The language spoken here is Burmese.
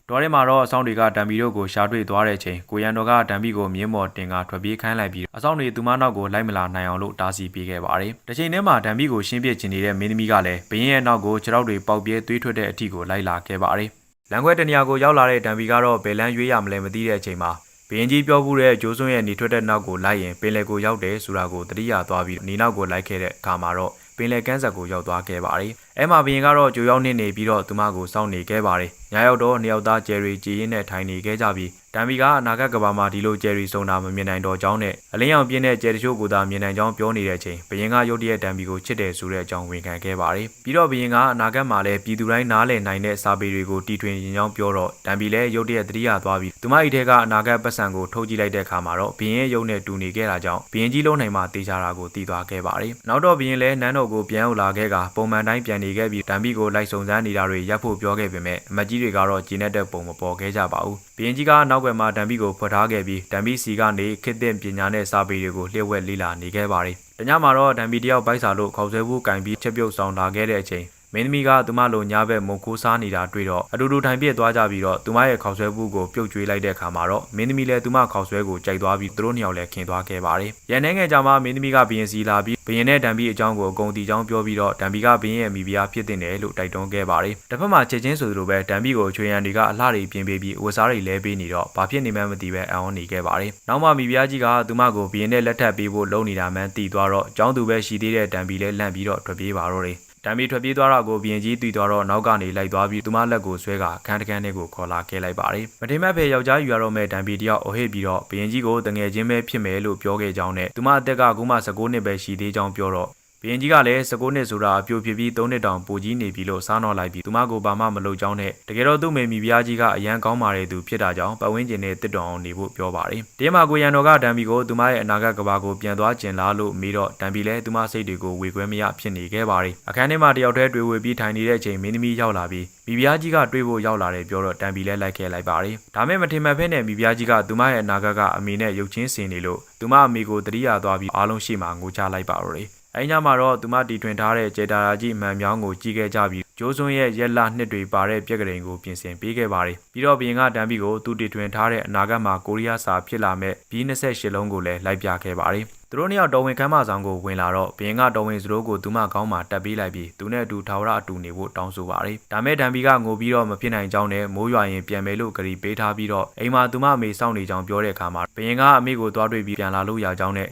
တော်ထဲမှာတော့အဆောင်တွေကတံပီတို့ကိုရှာတွေ့သွားတဲ့အချိန်ကိုရန်တော်ကတံပီကိုမြင်းမော်တင်ကထွက်ပြေးခိုင်းလိုက်ပြီးအဆောင်တွေသူမနောက်ကိုလိုက်မလာနိုင်အောင်လို့တားဆီးပေးခဲ့ပါတယ်။တစ်ချိန်တည်းမှာတံပီကိုရှင်းပြချင်နေတဲ့မင်းသမီးကလည်းဘရင်ရဲ့နောက်ကိုခြေထောက်တွေပေါက်ပြဲသွေးထွက်တဲ့အထိကိုလိုက်လာခဲ့ပါတယ်။လမ်းခွဲတနေရာကိုရောက်လာတဲ့တံပီကတော့ဘယ်လမ်းရွေးရမလဲမသိတဲ့အချိန်မှာဘရင်ကြီးပြောမှုတဲ့ဂျိုးစွန်းရဲ့နေထွက်တဲ့နောက်ကိုလိုက်ရင်ပင်လယ်ကိုရောက်တယ်ဆိုတာကိုသတိရသွားပြီးနေနောက်ကိုလိုက်ခဲ့တဲ့အခါမှာတော့ပင်လယ်ကမ်းစပ်ကိုရောက်သွားခဲ့ပါတယ်။အဲမှာဘရင်ကတော့ကြိုရောက်နေပြီးတော့သူမကိုစောင့်နေခဲ့ပါတယ်။ညရောက်တော့နှစ်ယောက်သားကျယ်ရီကြည်ရင်နဲ့ထိုင်နေခဲ့ကြပြီးတံပီကအနာဂတ်ကဘာမှာဒီလိုကျယ်ရီစုံတာမမြင်နိုင်တော့ကြောင်းနဲ့အလင်းရောင်ပြင်းတဲ့ကျယ်တချို့ကိုသာမြင်နိုင်ကြောင်းပြောနေတဲ့အချိန်ဘရင်ကရုတ်တရက်တံပီကိုချစ်တယ်ဆိုတဲ့အကြောင်းဝန်ခံခဲ့ပါတယ်။ပြီးတော့ဘရင်ကအနာဂတ်မှာလည်းပြည်သူတိုင်းနားလည်နိုင်တဲ့စာပေတွေကိုတီထွင်ရင်ကြောင်းပြောတော့တံပီလည်းရုတ်တရက်သတိရသွားပြီးသူမဤထဲကအနာဂတ်ပတ်စံကိုထုတ်ကြည့်လိုက်တဲ့အခါမှာတော့ဘရင်ရဲ့ရုပ်နဲ့တူနေခဲ့တာကြောင့်ဘရင်ကြီးလုံးနိုင်မှာတေချာတာကိုသိသွားခဲ့ပါတယ်။နောက်တော့ဘရင်လည်းနန်းတော်ကိုပြန်ရောက်လာခဲ့ကပုံမှန်တိုင်းပြန်နေခဲ့ပြီးတံပီကိုလိုက်စုံစမ်းနေတာတွေရပ်ဖို့ပြောခဲ့ပေမဲ့အမတ်ကြီးတွေကတော့ဂျင်းနဲ့တဲ့ပုံမပေါ်ခဲ့ကြပါဘူး။ဘရင်ကြီးကနောက်ွယ်မှာတံပီကိုဖွက်ထားခဲ့ပြီးတံပီစီကနေခေတ်သစ်ပညာနဲ့စာပေတွေကိုလျှို့ဝှက်လေ့လာနေခဲ့ပါတယ်။တညမှာတော့တံပီတယောက်ပိုက်စာလို့ခေါက်ဆွဲဖို့ကင်ပြီးချက်ပြုတ်ဆောင်လာခဲ့တဲ့အချိန်မင်းသမီးကသူမလိုညာဘက်မုတ်ခိုးစားနေတာတွေ့တော့အတူတူထိုင်ပြစ်သွားကြပြီးတော့သူမရဲ့ခေါက်ဆွဲဖို့ကိုပြုတ်ကျွေးလိုက်တဲ့အခါမှာတော့မင်းသမီးလည်းသူမခေါက်ဆွဲကိုကြိုက်သွားပြီးသူတို့နှစ်ယောက်လည်းခင်သွားခဲ့ပါတယ်။ရန်နေငယ်ကြမှာမင်းသမီးကဘရင်စီလာပြီးဘရင်နဲ့တံပီအကြောင်းကိုအကုန်တီချောင်းပြောပြီးတော့တံပီကဘရင်ရဲ့မိဖုရားဖြစ်တဲ့တယ်လို့တိုက်တွန်းခဲ့ပါတယ်။တစ်ဖက်မှာချက်ချင်းဆိုသလိုပဲတံပီကိုချွေရန်တွေကအလှတွေပြင်ပေးပြီးဝတ်စားတွေလဲပေးနေတော့ဘာဖြစ်နေမှန်းမသိပဲအံ့ဩနေခဲ့ပါတယ်။နောက်မှမိဖုရားကြီးကသူမကိုဘရင်နဲ့လက်ထပ်ပေးဖို့လုပ်နေတာမှန်းသိသွားတော့ကျောင်းသူပဲရှိသေးတဲ့တံပီလည်းလန့်ပြီးတော့ထွက်ပြေးပါတော့တယ်။တံပီထွက်ပြေးသွားတာကိုဘရင်ကြီးတွေ့သွားတော့နောက်ကနေလိုက်သွားပြီးသူမလက်ကိုဆွဲကခန်းတကန်းထဲကိုခေါ်လာခဲ့လိုက်ပါတယ်။မထိမတ်ဖေယောက်ျားယူရတော့မဲ့တံပီတယောက်အဟိပြီးတော့ဘရင်ကြီးကိုတငယ်ချင်းပဲဖြစ်မယ်လို့ပြောခဲ့ကြောင်းနဲ့သူမအသက်ကအခုမှ19နှစ်ပဲရှိသေးကြောင်းပြောတော့ဘရင်ကြီးကလည်း19နှစ်ဆိုတာအပြိုဖြစ်ပြီး3နှစ်တောင်ပိုကြီးနေပြီလို့စားတော့လိုက်ပြီးသူမကိုဘာမှမလုပ်ကြောင်းနဲ့တကယ်တော့သူ့မေမိဖုရားကြီးကအရန်ကောင်းပါတယ်သူဖြစ်တာကြောင့်ပတ်ဝန်းကျင်နဲ့တစ်တော်အောင်နေဖို့ပြောပါတယ်။တင်းမာကိုရန်တော်ကတံပီကိုသူမရဲ့အနာဂတ်ကဘာကိုပြန်သွားကျင်လာလို့မေးတော့တံပီလည်းသူမစိတ်တွေကိုဝေခွဲမရဖြစ်နေခဲ့ပါတယ်။အခန်းထဲမှာတယောက်တည်းတွေ့ဝေပြီးထိုင်နေတဲ့အချိန်မင်းသမီးရောက်လာပြီးမိဖုရားကြီးကတွေ့ဖို့ရောက်လာတယ်ပြောတော့တံပီလည်းလိုက်ခဲ့လိုက်ပါတယ်။ဒါမဲ့မထင်မှတ်ဖက်နဲ့မိဖုရားကြီးကသူမရဲ့အနာဂတ်ကအမေနဲ့ရုပ်ချင်းစင်နေလို့သူမအမေကိုတတိယသွားပြီးအားလုံးရှိမှငိုချလိုက်ပါတော့တယ်။အဲညမှာတော့သူမတီထွင်ထားတဲ့ကျေတာရာကြီးမှန်မြောင်းကိုကြီးခဲ့ကြပြီးဂျိုးစွန်းရဲ့ရက်လနှစ်တွေပါတဲ့ပြက်ကလေးကိုပြင်ဆင်ပေးခဲ့ပါတယ်။ပြီးတော့ဘရင်ကတံပီကိုသူတီထွင်ထားတဲ့အနာဂတ်မှာကိုရီးယားစာဖြစ်လာမဲ့ဘီ28လုံးကိုလည်းလိုက်ပြခဲ့ပါတယ်။သူတို့နှစ်ယောက်တော်ဝင်ခမ်းမဆောင်ကိုဝင်လာတော့ဘရင်ကတော်ဝင်စရိုးကိုသူမကောင်းမှတက်ပေးလိုက်ပြီးသူနဲ့အတူထာဝရအတူနေဖို့တောင်းဆိုပါတယ်။ဒါမဲ့တံပီကငိုပြီးတော့မဖြစ်နိုင်ကြောင်းနဲ့မိုးရွာရင်ပြန်မယ်လို့ကြီပေးထားပြီးတော့အိမ်မှာသူမအမေစောင့်နေကြောင်းပြောတဲ့အခါမှာဘရင်ကအမေကိုသွားတွေ့ပြီးပြန်လာလို့ရကြောင်းနဲ့